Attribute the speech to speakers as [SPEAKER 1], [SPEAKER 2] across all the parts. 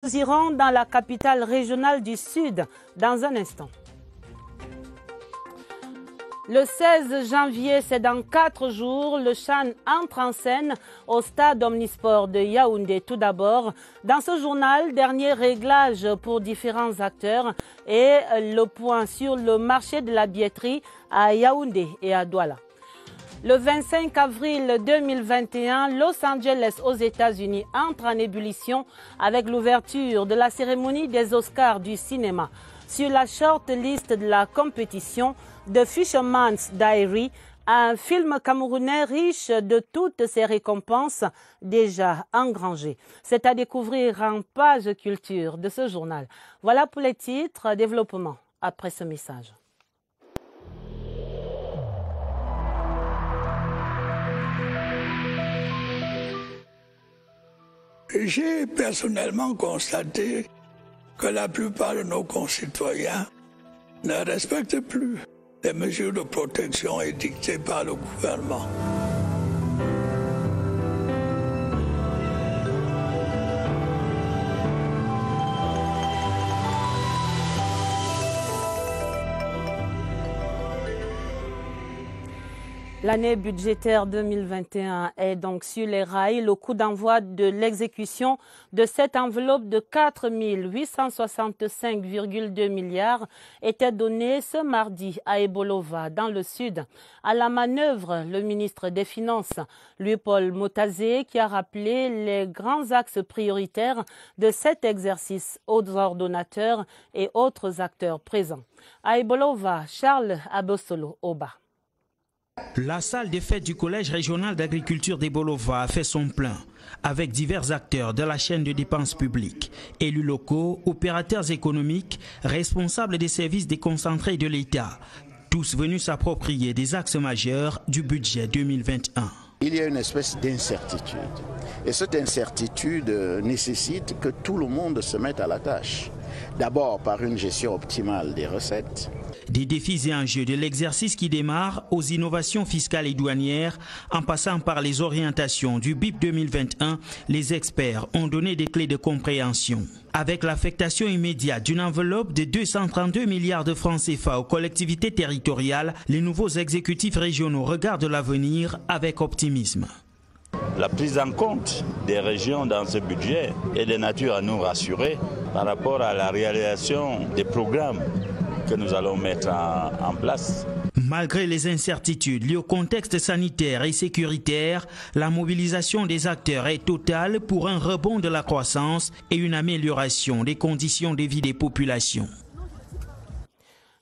[SPEAKER 1] Nous irons dans la capitale régionale du Sud dans un instant. Le 16 janvier, c'est dans 4 jours, le CHAN entre en scène au stade Omnisport de Yaoundé. Tout d'abord, dans ce journal, dernier réglage pour différents acteurs et le point sur le marché de la billetterie à Yaoundé et à Douala. Le 25 avril 2021, Los Angeles aux États-Unis entre en ébullition avec l'ouverture de la cérémonie des Oscars du cinéma. Sur la short list de la compétition, The Fisherman's Diary, un film camerounais riche de toutes ses récompenses déjà engrangées. C'est à découvrir en page culture de ce journal. Voilà pour les titres, développement après ce message.
[SPEAKER 2] J'ai personnellement constaté que la plupart de nos concitoyens ne respectent plus les mesures de protection édictées par le gouvernement.
[SPEAKER 1] L'année budgétaire 2021 est donc sur les rails. Le coup d'envoi de l'exécution de cette enveloppe de 4 865,2 milliards était donné ce mardi à Ebolova, dans le sud. À la manœuvre, le ministre des Finances, Louis-Paul Motazé, qui a rappelé les grands axes prioritaires de cet exercice aux ordonnateurs et autres acteurs présents. À Ebolova, Charles Abosolo Oba.
[SPEAKER 3] La salle des fêtes du Collège régional d'agriculture d'Ebolova a fait son plein, avec divers acteurs de la chaîne de dépenses publiques, élus locaux, opérateurs économiques, responsables des services déconcentrés de l'État, tous venus s'approprier des axes majeurs du budget 2021.
[SPEAKER 4] Il y a une espèce d'incertitude. Et cette incertitude nécessite que tout le monde se mette à la tâche. D'abord par une gestion optimale des recettes.
[SPEAKER 3] Des défis et enjeux de l'exercice qui démarre aux innovations fiscales et douanières, en passant par les orientations du BIP 2021, les experts ont donné des clés de compréhension. Avec l'affectation immédiate d'une enveloppe de 232 milliards de francs CFA aux collectivités territoriales, les nouveaux exécutifs régionaux regardent l'avenir avec optimisme.
[SPEAKER 5] La prise en compte des régions dans ce budget est de nature à nous rassurer par rapport à la réalisation des programmes que nous allons mettre en place.
[SPEAKER 3] Malgré les incertitudes liées au contexte sanitaire et sécuritaire, la mobilisation des acteurs est totale pour un rebond de la croissance et une amélioration des conditions de vie des populations.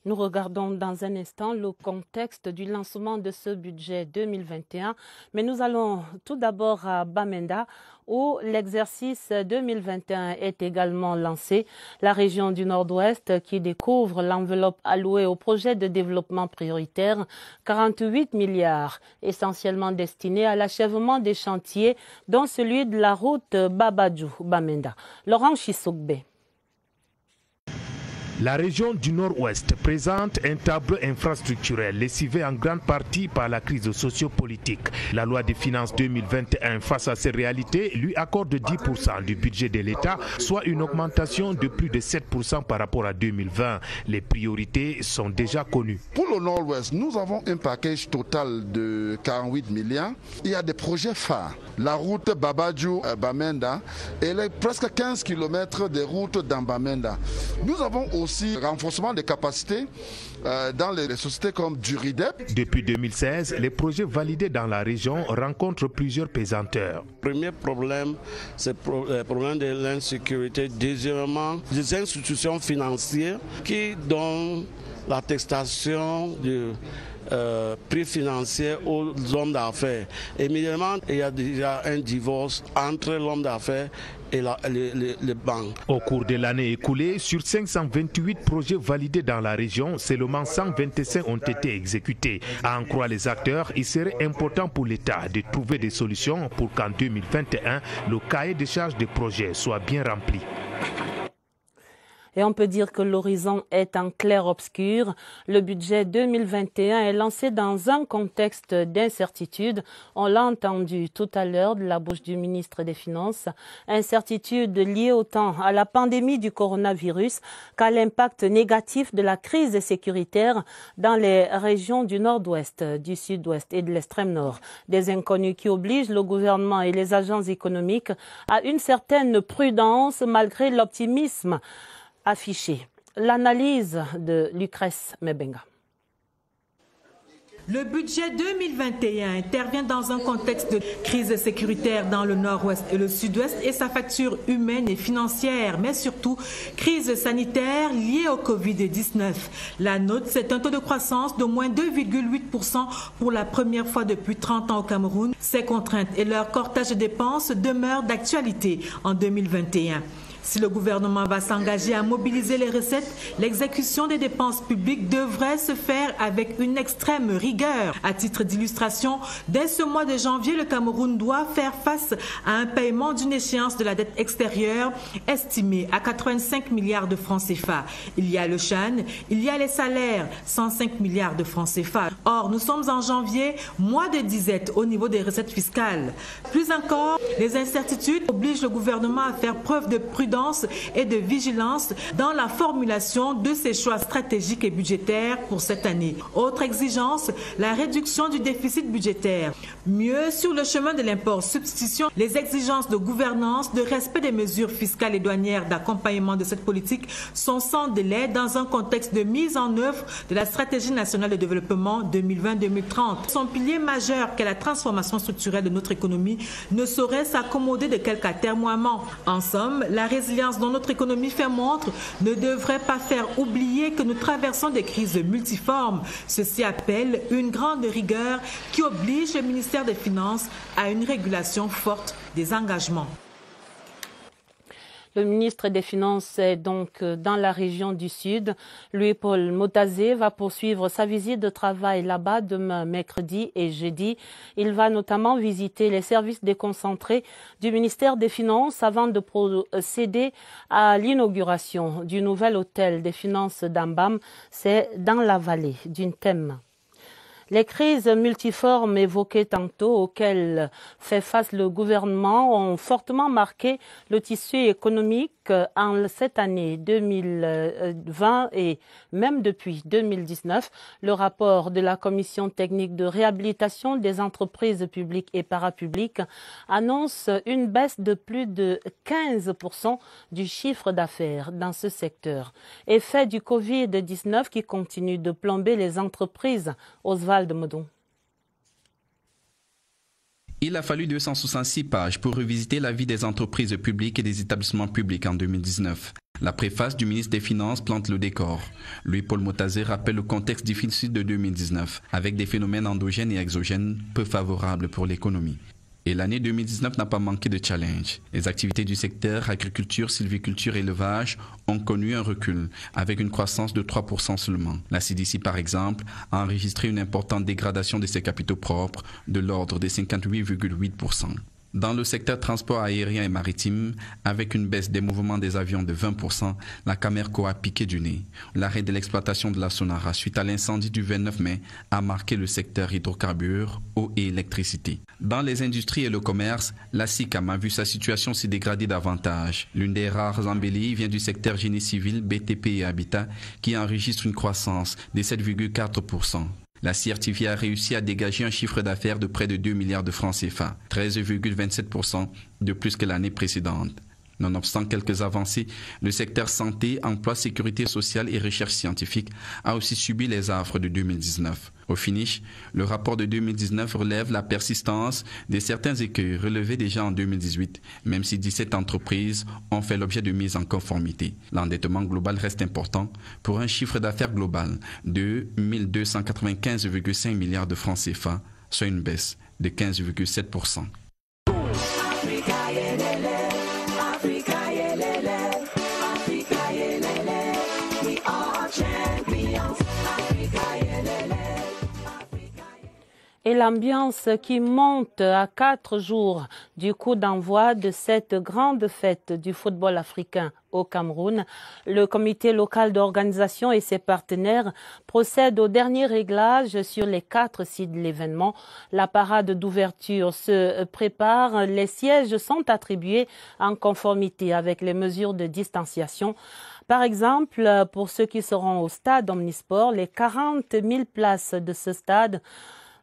[SPEAKER 1] Nous regardons dans un instant le contexte du lancement de ce budget 2021, mais nous allons tout d'abord à Bamenda où l'exercice 2021 est également lancé. La région du Nord-Ouest qui découvre l'enveloppe allouée au projet de développement prioritaire, 48 milliards, essentiellement destinés à l'achèvement des chantiers, dont celui de la route Babadjou-Bamenda. Laurent Chissoukbe.
[SPEAKER 6] La région du Nord-Ouest présente un tableau infrastructurel lessivé en grande partie par la crise sociopolitique. La loi des finances 2021 face à ces réalités lui accorde 10% du budget de l'État, soit une augmentation de plus de 7% par rapport à 2020. Les priorités sont déjà connues.
[SPEAKER 7] Pour le Nord-Ouest, nous avons un package total de 48 milliards. Il y a des projets phares. La route Babadjou-Bamenda et les presque 15 km de routes dans Bamenda. Nous avons aussi renforcement des capacités dans les sociétés comme Duridep.
[SPEAKER 6] Depuis 2016, les projets validés dans la région rencontrent plusieurs pesanteurs.
[SPEAKER 8] Le premier problème, c'est le problème de l'insécurité. Deuxièmement, des institutions financières qui donnent l'attestation du prix financier aux hommes d'affaires. Évidemment, il y a déjà un divorce entre l'homme d'affaires et les banques.
[SPEAKER 6] Au cours de l'année écoulée, sur 528 projets validés dans la région, seulement 125 ont été exécutés. À en croire les acteurs, il serait important pour l'État de trouver des solutions pour qu'en 2021, le cahier de charges des projets soit bien rempli.
[SPEAKER 1] Et on peut dire que l'horizon est en clair-obscur. Le budget 2021 est lancé dans un contexte d'incertitude. On l'a entendu tout à l'heure de la bouche du ministre des Finances. Incertitude liée autant à la pandémie du coronavirus qu'à l'impact négatif de la crise sécuritaire dans les régions du nord-ouest, du sud-ouest et de l'extrême nord. Des inconnus qui obligent le gouvernement et les agences économiques à une certaine prudence malgré l'optimisme affiché. L'analyse de Lucrèce Mebenga.
[SPEAKER 9] Le budget 2021 intervient dans un contexte de crise sécuritaire dans le nord-ouest et le sud-ouest et sa facture humaine et financière, mais surtout crise sanitaire liée au Covid-19. La note, c'est un taux de croissance de moins 2,8% pour la première fois depuis 30 ans au Cameroun. Ces contraintes et leur cortège de dépenses demeurent d'actualité en 2021. Si le gouvernement va s'engager à mobiliser les recettes, l'exécution des dépenses publiques devrait se faire avec une extrême rigueur. À titre d'illustration, dès ce mois de janvier, le Cameroun doit faire face à un paiement d'une échéance de la dette extérieure estimée à 85 milliards de francs CFA. Il y a le CHAN, il y a les salaires, 105 milliards de francs CFA. Or, nous sommes en janvier, mois de disette au niveau des recettes fiscales. Plus encore, les incertitudes obligent le gouvernement à faire preuve de prudence et de vigilance dans la formulation de ses choix stratégiques et budgétaires pour cette année. Autre exigence, la réduction du déficit budgétaire. Mieux, sur le chemin de l'import-substitution, les exigences de gouvernance, de respect des mesures fiscales et douanières d'accompagnement de cette politique sont sans délai dans un contexte de mise en œuvre de la stratégie nationale de développement 2020-2030. Son pilier majeur qu'est la transformation structurelle de notre économie ne saurait s'accommoder de quelques atermoiements. En somme, la résilience dont notre économie fait montre ne devrait pas faire oublier que nous traversons des crises multiformes. Ceci appelle une grande rigueur qui oblige le ministère des Finances à une régulation forte des engagements.
[SPEAKER 1] Le ministre des Finances est donc dans la région du Sud. Louis-Paul Motazé va poursuivre sa visite de travail là-bas demain, mercredi et jeudi. Il va notamment visiter les services déconcentrés du ministère des Finances avant de procéder à l'inauguration du nouvel hôtel des finances d'Ambam. C'est dans la vallée d'une thème. Les crises multiformes évoquées tantôt auxquelles fait face le gouvernement ont fortement marqué le tissu économique en cette année 2020 et même depuis 2019. Le rapport de la Commission technique de réhabilitation des entreprises publiques et parapubliques annonce une baisse de plus de 15% du chiffre d'affaires dans ce secteur. Effet du Covid-19 qui continue de plomber les entreprises. Oswald Modon.
[SPEAKER 10] Il a fallu 266 pages pour revisiter la vie des entreprises publiques et des établissements publics en 2019. La préface du ministre des Finances plante le décor. Louis-Paul Motazé rappelle le contexte difficile de 2019, avec des phénomènes endogènes et exogènes peu favorables pour l'économie. Et l'année 2019 n'a pas manqué de challenges. Les activités du secteur agriculture, sylviculture et élevage ont connu un recul, avec une croissance de 3% seulement. La CDC, par exemple, a enregistré une importante dégradation de ses capitaux propres, de l'ordre de 58,8%. Dans le secteur transport aérien et maritime, avec une baisse des mouvements des avions de 20%, la Camerco a piqué du nez. L'arrêt de l'exploitation de la Sonara suite à l'incendie du 29 mai a marqué le secteur hydrocarbures, eau et électricité. Dans les industries et le commerce, la SICAM a vu sa situation s'y dégrader davantage. L'une des rares embellies vient du secteur génie civil, BTP et habitat, qui enregistre une croissance de 7,4%. La CRTV a réussi à dégager un chiffre d'affaires de près de 2 milliards de francs CFA, 13,27% de plus que l'année précédente. Nonobstant quelques avancées, le secteur santé, emploi, sécurité sociale et recherche scientifique a aussi subi les affres de 2019. Au finish, le rapport de 2019 relève la persistance de certains écueils relevés déjà en 2018, même si 17 entreprises ont fait l'objet de mise en conformité. L'endettement global reste important pour un chiffre d'affaires global de 1 295,5 milliards de francs CFA, soit une baisse de 15,7%.
[SPEAKER 1] Et l'ambiance qui monte à 4 jours du coup d'envoi de cette grande fête du football africain au Cameroun. Le comité local d'organisation et ses partenaires procèdent au dernier réglage sur les 4 sites de l'événement. La parade d'ouverture se prépare. Les sièges sont attribués en conformité avec les mesures de distanciation. Par exemple, pour ceux qui seront au stade Omnisport, les 40 000 places de ce stade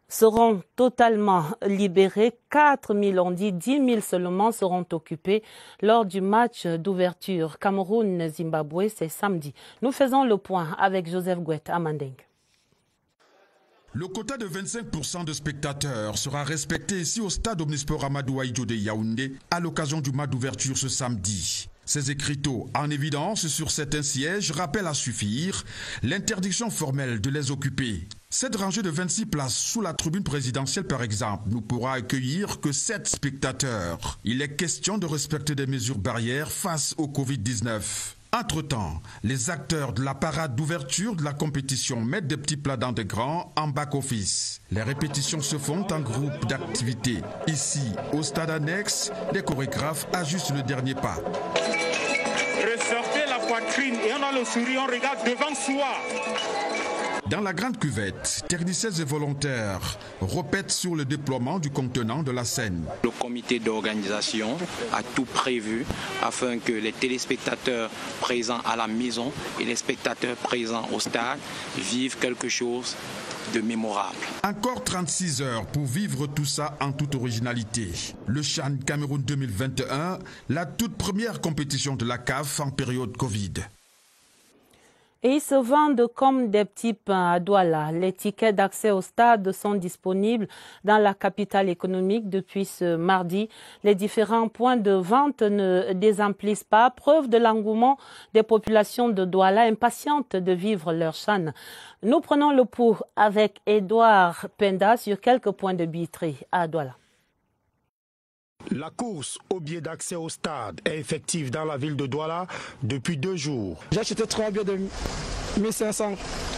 [SPEAKER 1] seront totalement libérées. 4 000, on dit 10 000 seulement seront occupés lors du match d'ouverture. Cameroun-Zimbabwe, c'est samedi. Nous faisons le point avec Joseph Gouet à Manding.
[SPEAKER 11] Le quota de 25% de spectateurs sera respecté ici au stade Omnisport Amadou Ahidjo de Yaoundé à l'occasion du match d'ouverture ce samedi. Ces écriteaux en évidence sur certains sièges rappellent à suffire l'interdiction formelle de les occuper. Cette rangée de 26 places sous la tribune présidentielle par exemple ne pourra accueillir que 7 spectateurs. Il est question de respecter des mesures barrières face au Covid-19. Entre-temps, les acteurs de la parade d'ouverture de la compétition mettent des petits plats dans des grands en back-office. Les répétitions se font en groupe d'activités. Ici, au stade annexe, les chorégraphes ajustent le dernier pas.
[SPEAKER 12] Ressortez la poitrine et on a le sourire, on regarde devant soi.
[SPEAKER 11] Dans la grande cuvette, techniciens et volontaires répètent sur le déploiement du contenant de la scène.
[SPEAKER 13] Le comité d'organisation a tout prévu afin que les téléspectateurs présents à la maison et les spectateurs présents au stade vivent quelque chose de mémorable.
[SPEAKER 11] Encore 36 heures pour vivre tout ça en toute originalité. Le CHAN Cameroun 2021, la toute première compétition de la CAF en période Covid.
[SPEAKER 1] Et ils se vendent comme des petits pains à Douala. Les tickets d'accès au stade sont disponibles dans la capitale économique depuis ce mardi. Les différents points de vente ne désemplissent pas, preuve de l'engouement des populations de Douala impatientes de vivre leur CHAN. Nous prenons le pouls avec Edouard Penda sur quelques points de billetterie à Douala.
[SPEAKER 14] La course au billet d'accès au stade est effective dans la ville de Douala depuis 2 jours.
[SPEAKER 15] J'ai acheté 3 billets de 1500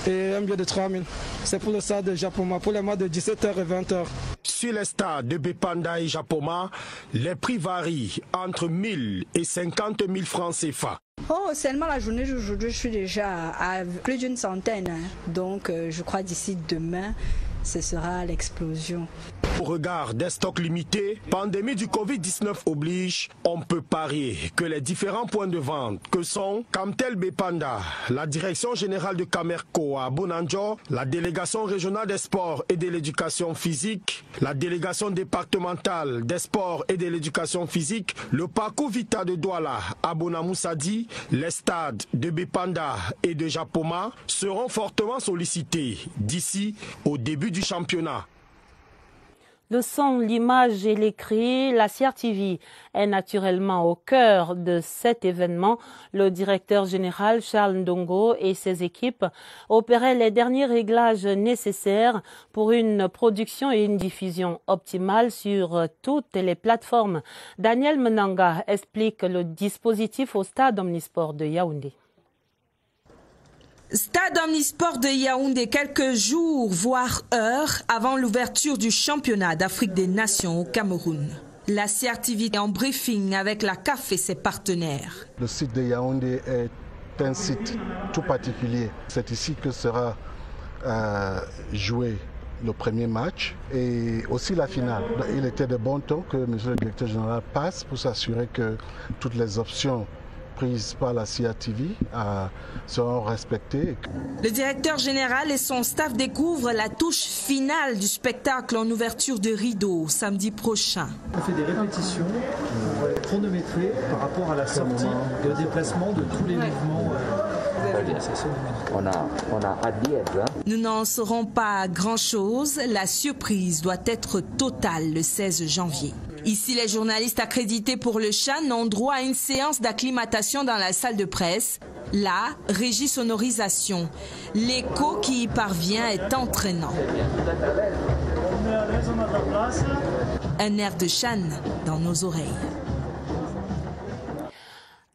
[SPEAKER 15] et un billet de 3000. C'est pour le stade de Japoma, pour les mois de 17h et 20h.
[SPEAKER 14] Sur les stades de Bepanda et Japoma, les prix varient entre 1000 et 50 000 francs CFA.
[SPEAKER 16] Oh, seulement la journée d'aujourd'hui, je suis déjà à plus d'une centaine. Donc, je crois d'ici demain, ce sera l'explosion.
[SPEAKER 14] Au regard des stocks limités, pandémie du Covid-19 oblige, on peut parier que les différents points de vente que sont Kamtel Bepanda, la direction générale de Camerco à Bonanjo, la délégation régionale des sports et de l'éducation physique, la délégation départementale des sports et de l'éducation physique, le parcours Vita de Douala à Bonamoussadi, les stades de Bepanda et de Japoma seront fortement sollicités d'ici au début du championnat.
[SPEAKER 1] Le son, l'image et l'écrit, la CRTV est naturellement au cœur de cet événement. Le directeur général Charles Ndongo et ses équipes opéraient les derniers réglages nécessaires pour une production et une diffusion optimale sur toutes les plateformes. Daniel Menanga explique le dispositif au stade Omnisport de Yaoundé.
[SPEAKER 17] Stade Omnisport de Yaoundé, quelques jours, voire heures avant l'ouverture du championnat d'Afrique des Nations au Cameroun. La CRTV est en briefing avec la CAF et ses partenaires.
[SPEAKER 18] Le site de Yaoundé est un site tout particulier. C'est ici que sera joué le premier match et aussi la finale. Il était de bon ton que M. le directeur général passe pour s'assurer que toutes les options prises par la CRTV seront respectées.
[SPEAKER 17] Le directeur général et son staff découvrent la touche finale du spectacle en ouverture de rideau samedi prochain.
[SPEAKER 19] On fait des répétitions pour chronométrer par rapport à la sortie de déplacement de tous les mouvements.
[SPEAKER 17] On a hâte d'y être. Nous n'en saurons pas grand-chose. La surprise doit être totale le 16 janvier. Ici, les journalistes accrédités pour le CHAN ont droit à une séance d'acclimatation dans la salle de presse. Là, régie sonorisation. L'écho qui y parvient est entraînant. Un air de CHAN dans nos oreilles.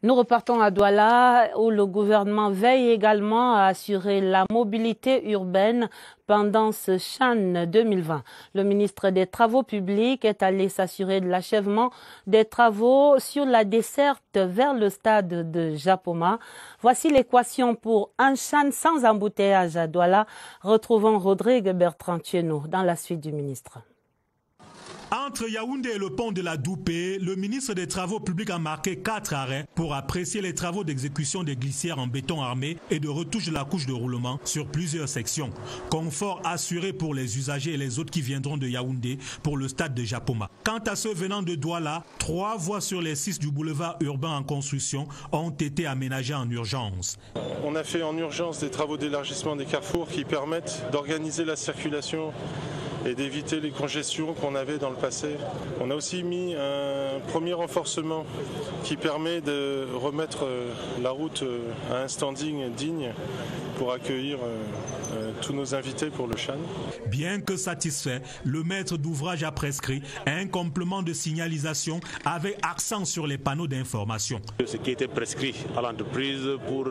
[SPEAKER 1] Nous repartons à Douala où le gouvernement veille également à assurer la mobilité urbaine pendant ce CHAN 2020. Le ministre des Travaux publics est allé s'assurer de l'achèvement des travaux sur la desserte vers le stade de Japoma. Voici l'équation pour un CHAN sans embouteillage à Douala. Retrouvons Rodrigue Bertrand-Tchénou dans la suite du ministre.
[SPEAKER 20] Entre Yaoundé et le pont de la Doupé, le ministre des Travaux publics a marqué 4 arrêts pour apprécier les travaux d'exécution des glissières en béton armé et de retouche de la couche de roulement sur plusieurs sections. Confort assuré pour les usagers et les autres qui viendront de Yaoundé pour le stade de Japoma. Quant à ceux venant de Douala, 3 voies sur les 6 du boulevard urbain en construction ont été aménagées en urgence.
[SPEAKER 21] On a fait en urgence des travaux d'élargissement des carrefours qui permettent d'organiser la circulation et d'éviter les congestions qu'on avait dans le passé. On a aussi mis un premier renforcement qui permet de remettre la route à un standing digne pour accueillir tous nos invités pour le CHAN.
[SPEAKER 20] Bien que satisfait, le maître d'ouvrage a prescrit un complément de signalisation avec accent sur les panneaux d'information.
[SPEAKER 22] Ce qui était prescrit à l'entreprise pour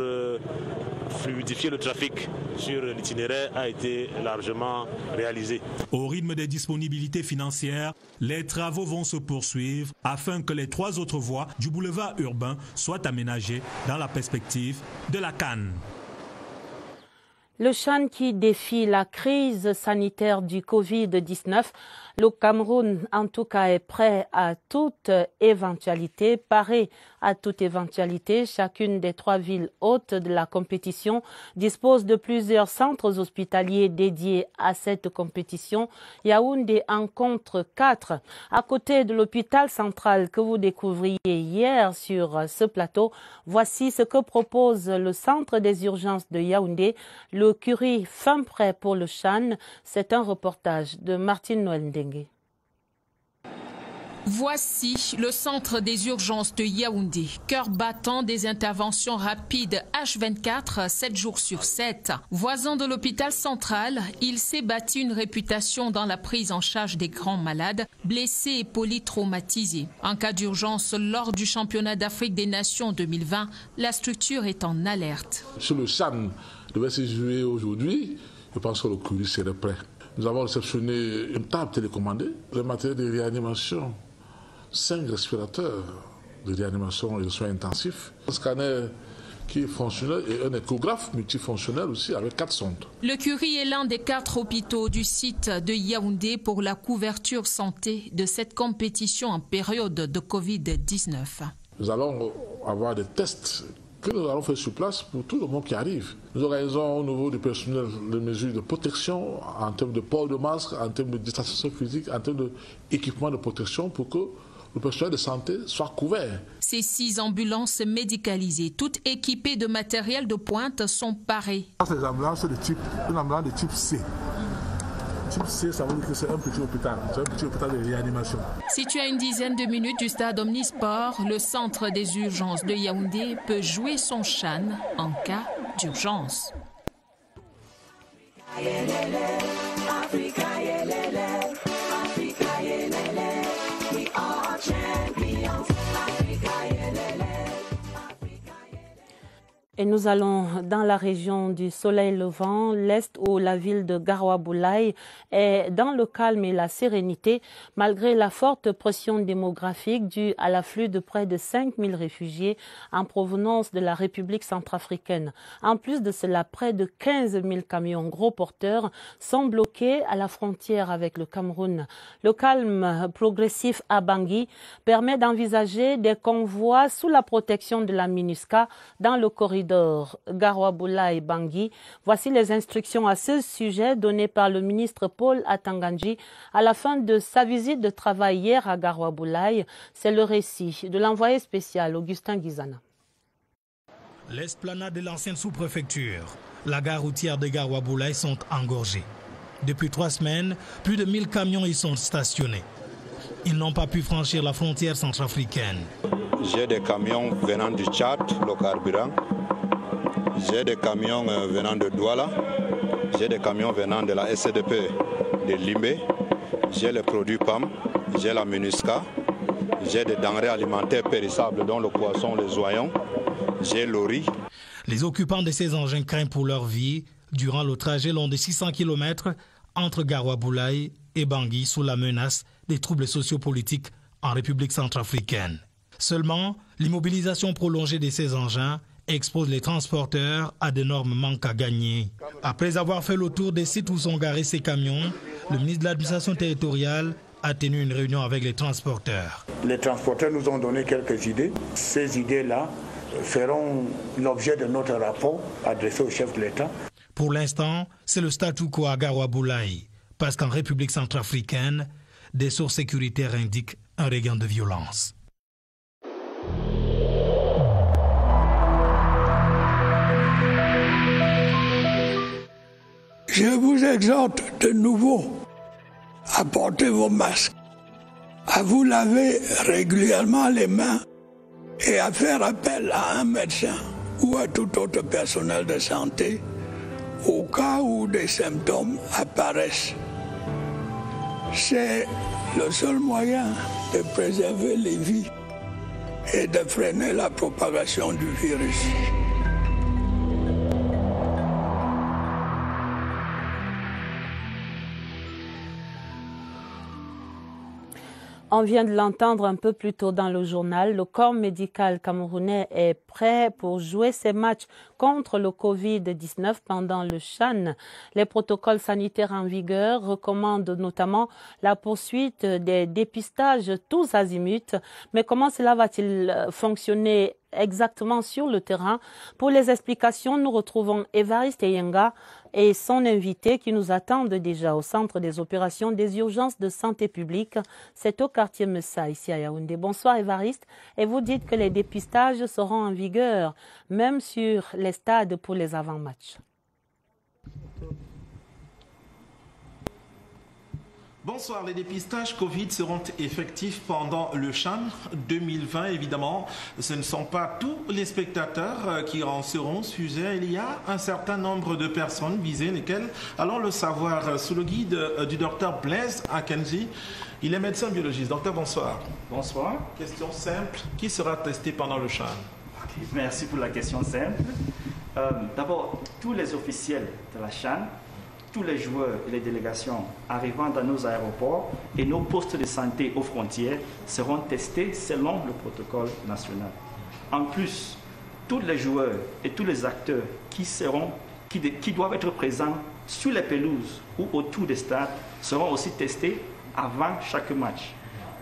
[SPEAKER 22] fluidifier le trafic sur l'itinéraire a été largement réalisé.
[SPEAKER 20] Au rythme des disponibilités financières, les travaux vont se poursuivre afin que les 3 autres voies du boulevard urbain soient aménagées dans la perspective de la CAN.
[SPEAKER 1] Le CHAN qui défie la crise sanitaire du Covid-19, le Cameroun en tout cas est prêt à toute éventualité, paré à toute éventualité. Chacune des 3 villes hôtes de la compétition dispose de plusieurs centres hospitaliers dédiés à cette compétition. Yaoundé en compte 4. À côté de l'hôpital central que vous découvriez hier sur ce plateau, voici ce que propose le centre des urgences de Yaoundé. Le Curie fin prêt pour le CHAN. C'est un reportage de Martine Noël Ndengue.
[SPEAKER 17] Voici le centre des urgences de Yaoundé, cœur battant des interventions rapides H24, 7 jours sur 7. Voisin de l'hôpital central, il s'est bâti une réputation dans la prise en charge des grands malades, blessés et polytraumatisés. En cas d'urgence, lors du championnat d'Afrique des Nations 2020, la structure est en alerte.
[SPEAKER 23] Sur le CHAN devait se jouer aujourd'hui, je pense que le Curie serait prêt. Nous avons réceptionné une table télécommandée, le matériel de réanimation, 5 respirateurs de réanimation et de soins intensifs, un scanner qui est fonctionnel et un échographe multifonctionnel aussi avec 4 sondes.
[SPEAKER 17] Le Curie est l'un des 4 hôpitaux du site de Yaoundé pour la couverture santé de cette compétition en période de Covid-19.
[SPEAKER 23] Nous allons avoir des tests que nous allons faire sur place pour tout le monde qui arrive. Nous organisons au niveau du personnel des mesures de protection en termes de port de masque, en termes de distanciation physique, en termes d'équipement de protection pour que le personnel de santé soit couvert.
[SPEAKER 17] Ces 6 ambulances médicalisées, toutes équipées de matériel de pointe, sont parées.
[SPEAKER 23] Ces ambulances une ambulance de type C. Type C, ça veut dire que c'est un petit hôpital de réanimation.
[SPEAKER 17] Situé à une dizaine de minutes du stade Omnisport, le centre des urgences de Yaoundé peut jouer son CHAN en cas d'urgence.
[SPEAKER 1] Et nous allons dans la région du Soleil Levant, l'Est, où la ville de Garoua-Boulaye est dans le calme et la sérénité, malgré la forte pression démographique due à l'afflux de près de 5000 réfugiés en provenance de la République centrafricaine. En plus de cela, près de 15 000 camions gros porteurs sont bloqués à la frontière avec le Cameroun. Le calme progressif à Bangui permet d'envisager des convois sous la protection de la MINUSCA dans le corridor Garoua-Boulaye Bangui. Voici les instructions à ce sujet données par le ministre Paul Atanganji à la fin de sa visite de travail hier à Garoua-Boulaye. C'est le récit de l'envoyé spécial Augustin Guizana.
[SPEAKER 3] L'esplanade de l'ancienne sous-préfecture, la gare routière de Garoua-Boulaye sont engorgées. Depuis 3 semaines, plus de 1000 camions y sont stationnés. Ils n'ont pas pu franchir la frontière centrafricaine.
[SPEAKER 24] J'ai des camions venant du Tchad, le carburant. J'ai des camions venant de Douala. J'ai des camions venant de la SCDP de Limbe. J'ai les produits PAM. J'ai la MINUSCA. j'ai des denrées alimentaires périssables, dont le poisson, les oignons, j'ai le riz.
[SPEAKER 3] Les occupants de ces engins craignent pour leur vie durant le trajet long de 600 km entre Garoua-Boulaye et Bangui sous la menace des troubles sociopolitiques en République centrafricaine. Seulement, l'immobilisation prolongée de ces engins expose les transporteurs à d'énormes manques à gagner. Après avoir fait le tour des sites où sont garés ces camions, le ministre de l'administration territoriale a tenu une réunion avec les transporteurs.
[SPEAKER 2] Les transporteurs nous ont donné quelques idées. Ces idées-là feront l'objet de notre rapport adressé au chef de l'État. Pour l'instant, c'est le statu quo à Garoua-Boulaye, parce qu'en République centrafricaine, des sources sécuritaires indiquent un regain de violence.
[SPEAKER 4] Je vous exhorte de nouveau à porter vos masques, à vous laver régulièrement les mains et à faire appel à un médecin ou à tout autre personnel de santé au cas où des symptômes apparaissent. C'est le seul moyen de préserver les vies et de freiner la propagation du virus.
[SPEAKER 1] On vient de l'entendre un peu plus tôt dans le journal. Le corps médical camerounais est prêt pour jouer ses matchs contre le Covid-19 pendant le CHAN. Les protocoles sanitaires en vigueur recommandent notamment la poursuite des dépistages tous azimuts. Mais comment cela va-t-il fonctionner exactement sur le terrain? Pour les explications, nous retrouvons Évariste Eyenga et son invité qui nous attendent déjà au centre des opérations des urgences de santé publique. C'est au quartier Messa, ici à Yaoundé. Bonsoir Évariste. Et vous dites que les dépistages seront en vigueur, même sur les stades pour les avant-matchs.
[SPEAKER 5] Bonsoir, les dépistages Covid seront effectifs pendant le CHAN 2020, évidemment. Ce ne sont pas tous les spectateurs qui en seront sujets. Il y a un certain nombre de personnes visées, lesquelles allons le savoir sous le guide du docteur Blaise Akenji. Il est médecin biologiste. Docteur, bonsoir.
[SPEAKER 7] Bonsoir.
[SPEAKER 5] Question simple, qui sera testé pendant le CHAN?
[SPEAKER 7] Merci pour la question simple. D'abord, tous les officiels de la CHAN, tous les joueurs et les délégations arrivant dans nos aéroports et nos postes de santé aux frontières seront testés selon le protocole national. En plus, tous les joueurs et tous les acteurs qui doivent être présents sur les pelouses ou autour des stades seront aussi testés avant chaque match.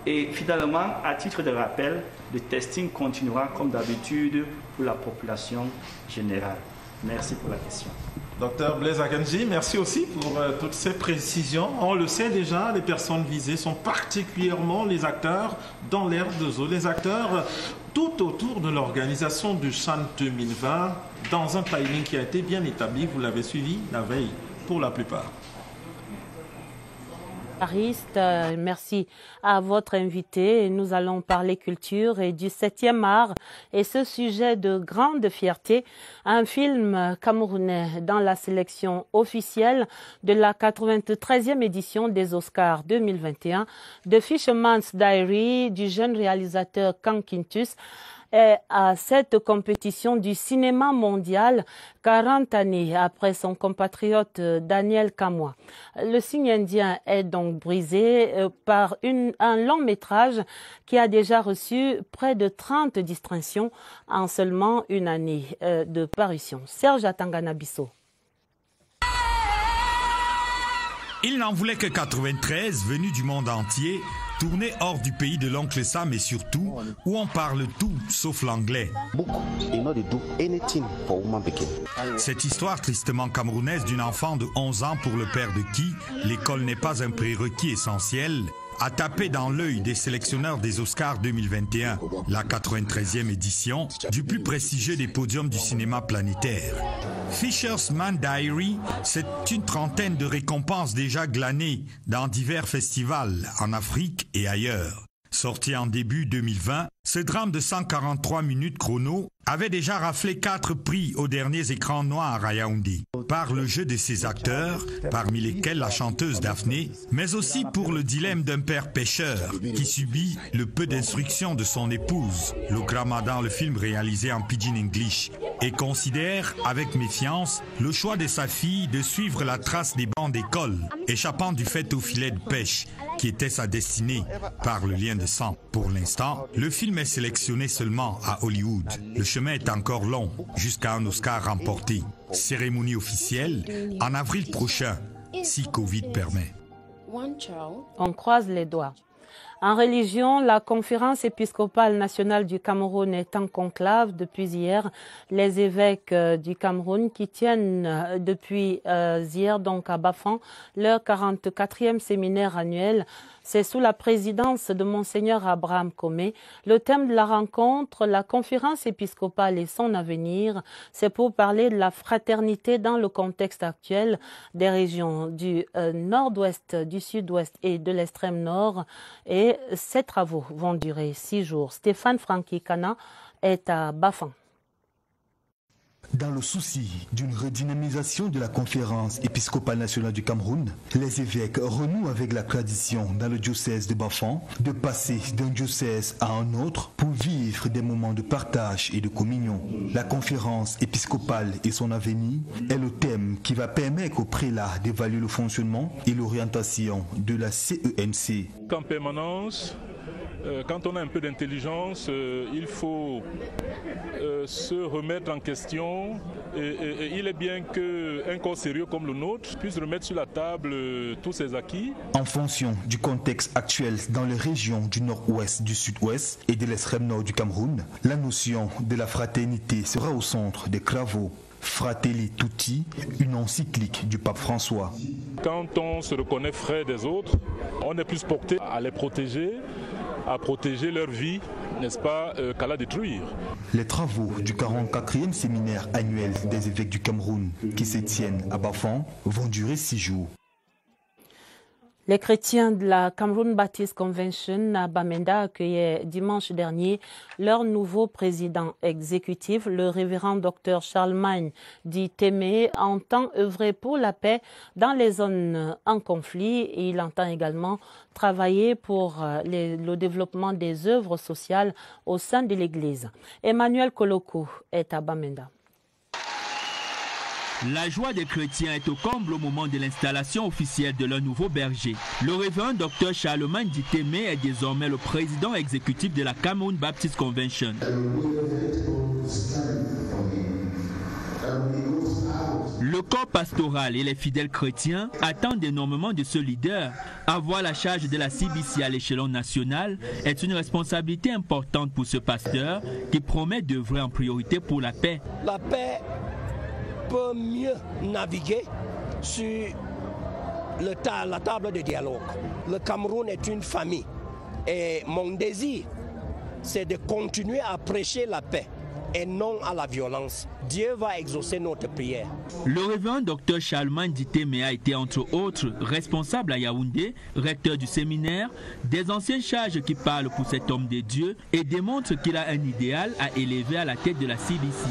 [SPEAKER 7] Et finalement, à titre de rappel, le testing continuera comme d'habitude pour la population générale. Merci pour la question.
[SPEAKER 5] Docteur Blaise Akenji, merci aussi pour toutes ces précisions. On le sait déjà, les personnes visées sont particulièrement les acteurs dans l'aire de jeu, les acteurs tout autour de l'organisation du CHAN 2020 dans un timing qui a été bien établi. Vous l'avez suivi la veille pour la plupart.
[SPEAKER 1] Merci à votre invité. Nous allons parler culture et du 7e art et ce sujet de grande fierté, un film camerounais dans la sélection officielle de la 93e édition des Oscars 2021, The Fisherman's Diary du jeune réalisateur Kang Quintus. Et à cette compétition du cinéma mondial 40 années après son compatriote Daniel Kamois. Le signe indien est donc brisé par un long métrage qui a déjà reçu près de 30 distinctions en seulement une année de parution. Serge Atangana-Bissot.
[SPEAKER 25] Il n'en voulait que 93, venus du monde entier, tournés hors du pays de l'oncle Sam et surtout où on parle tout sauf l'anglais. Cette histoire tristement camerounaise d'une enfant de 11 ans pour le père de qui l'école n'est pas un prérequis essentiel a tapé dans l'œil des sélectionneurs des Oscars 2021, la 93e édition du plus prestigieux des podiums du cinéma planétaire. Fisherman's Diary, c'est une trentaine de récompenses déjà glanées dans divers festivals en Afrique et ailleurs. Sorti en début 2020, ce drame de 143 minutes chrono avait déjà raflé 4 prix aux derniers écrans noirs à Yaoundé. Par le jeu de ses acteurs, parmi lesquels la chanteuse Daphné, mais aussi pour le dilemme d'un père pêcheur qui subit le peu d'instruction de son épouse. Lokrama dans le film réalisé en pidgin English et considère avec méfiance le choix de sa fille de suivre la trace des bancs d'école, échappant du fait au filet de pêche qui était sa destinée par le lien de sang. Pour l'instant, le film est sélectionné seulement à Hollywood. Le chemin est encore long jusqu'à un Oscar remporté. Cérémonie officielle en avril prochain, si Covid permet.
[SPEAKER 1] On croise les doigts. En religion, la conférence épiscopale nationale du Cameroun est en conclave depuis hier. Les évêques du Cameroun qui tiennent depuis hier donc à Bafan leur 44e séminaire annuel. C'est sous la présidence de Monseigneur Abraham Comé. Le thème de la rencontre, la conférence épiscopale et son avenir, c'est pour parler de la fraternité dans le contexte actuel des régions du nord-ouest, du sud-ouest et de l'extrême nord. Et ces travaux vont durer 6 jours. Stéphane Francky-Kana est à Bafan.
[SPEAKER 6] Dans le souci d'une redynamisation de la conférence épiscopale nationale du Cameroun, les évêques renouent avec la tradition dans le diocèse de Bafan de passer d'un diocèse à un autre pour vivre des moments de partage et de communion. La conférence épiscopale et son avenir est le thème qui va permettre aux prélats d'évaluer le fonctionnement et l'orientation de la CENC.
[SPEAKER 21] En permanence, quand on a un peu d'intelligence, il faut se remettre en question et il est bien qu'un corps sérieux comme le nôtre puisse remettre sur la table tous ses acquis.
[SPEAKER 6] En fonction du contexte actuel dans les régions du nord-ouest, du sud-ouest et de l'extrême nord du Cameroun, la notion de la fraternité sera au centre des travaux. Fratelli Tutti, une encyclique du pape François.
[SPEAKER 21] Quand on se reconnaît frère des autres, on est plus porté à les protéger, à protéger leur vie, n'est-ce pas, qu'à la détruire.
[SPEAKER 6] Les travaux du 44e séminaire annuel des évêques du Cameroun, qui se tiennent à Bafan, vont durer 6 jours.
[SPEAKER 1] Les chrétiens de la Cameroon Baptist Convention à Bamenda accueillaient dimanche dernier leur nouveau président exécutif, le révérend Dr Charlemagne dit Témé, entend œuvrer pour la paix dans les zones en conflit et il entend également travailler pour le développement des œuvres sociales au sein de l'Église. Emmanuel Koloko est à Bamenda.
[SPEAKER 8] La joie des chrétiens est au comble au moment de l'installation officielle de leur nouveau berger. Le révérend Dr Charlemagne dit Témé est désormais le président exécutif de la Cameroon Baptist Convention. Le corps pastoral et les fidèles chrétiens attendent énormément de ce leader. Avoir la charge de la CBC à l'échelon national est une responsabilité importante pour ce pasteur qui promet d'œuvrer en priorité pour la paix.
[SPEAKER 14] La paix peut mieux naviguer sur la table de dialogue. Le Cameroun est une famille et mon désir, c'est de continuer à prêcher la paix et non à la violence. Dieu va exaucer notre prière.
[SPEAKER 8] Le révérend Dr Charlemagne dit Témé a été entre autres responsable à Yaoundé, recteur du séminaire, des anciennes charges qui parlent pour cet homme de Dieu et démontrent qu'il a un idéal à élever à la tête de la CBC.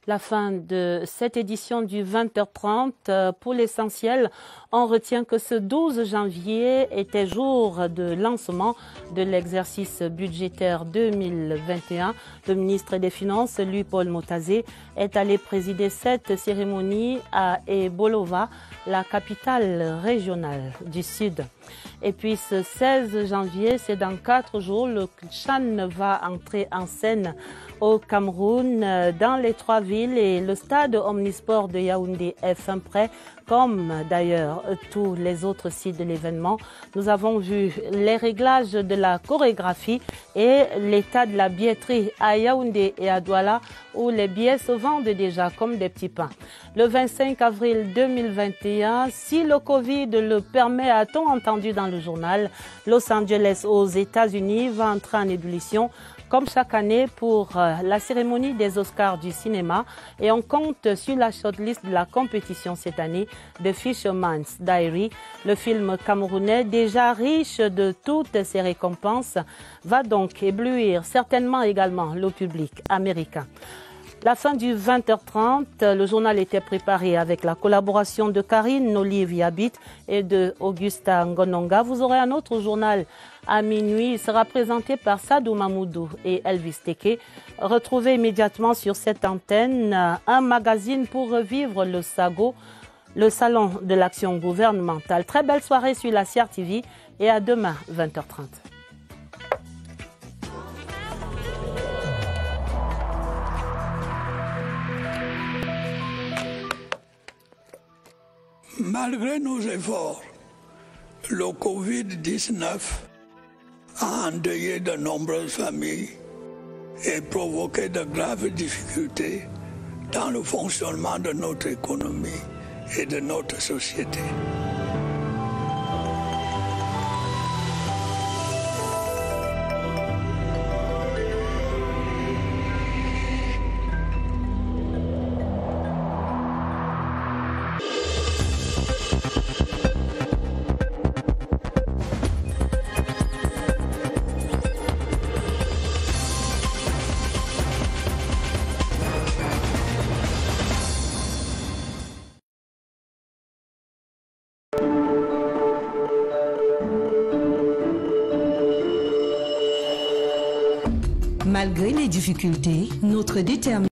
[SPEAKER 1] La fin de cette édition du 20h30. Pour l'essentiel, on retient que ce 12 janvier était jour de lancement de l'exercice budgétaire 2021. Le ministre des Finances, Louis-Paul Motazé, est allé présider cette cérémonie à Ebolova, la capitale régionale du Sud. Et puis ce 16 janvier, c'est dans 4 jours, le CHAN va entrer en scène au Cameroun, dans les 3 villes et le stade omnisport de Yaoundé est fin prêt, comme d'ailleurs tous les autres sites de l'événement. Nous avons vu les réglages de la chorégraphie et l'état de la billetterie à Yaoundé et à Douala où les billets se vendent déjà comme des petits pains. Le 25 avril 2021, si le Covid le permet, a-t-on entendu dans le journal, Los Angeles aux États-Unis va entrer en ébullition comme chaque année pour la cérémonie des Oscars du cinéma et on compte sur la shortlist de la compétition cette année de Fisherman's Diary. Le film camerounais, déjà riche de toutes ses récompenses, va donc éblouir certainement également le public américain. La fin du 20h30, le journal était préparé avec la collaboration de Karine Olive-Yabit et de Augusta Ngononga. Vous aurez un autre journal à minuit. Il sera présenté par Sadou Mamoudou et Elvis Teke. Retrouvez immédiatement sur cette antenne un magazine pour revivre le SAGO, le Salon de l'action gouvernementale. Très belle soirée sur la CRTV et à demain 20h30.
[SPEAKER 4] Malgré nos efforts, le Covid-19 a endeuillé de nombreuses familles et provoqué de graves difficultés dans le fonctionnement de notre économie et de notre société.
[SPEAKER 17] Malgré les difficultés, notre détermination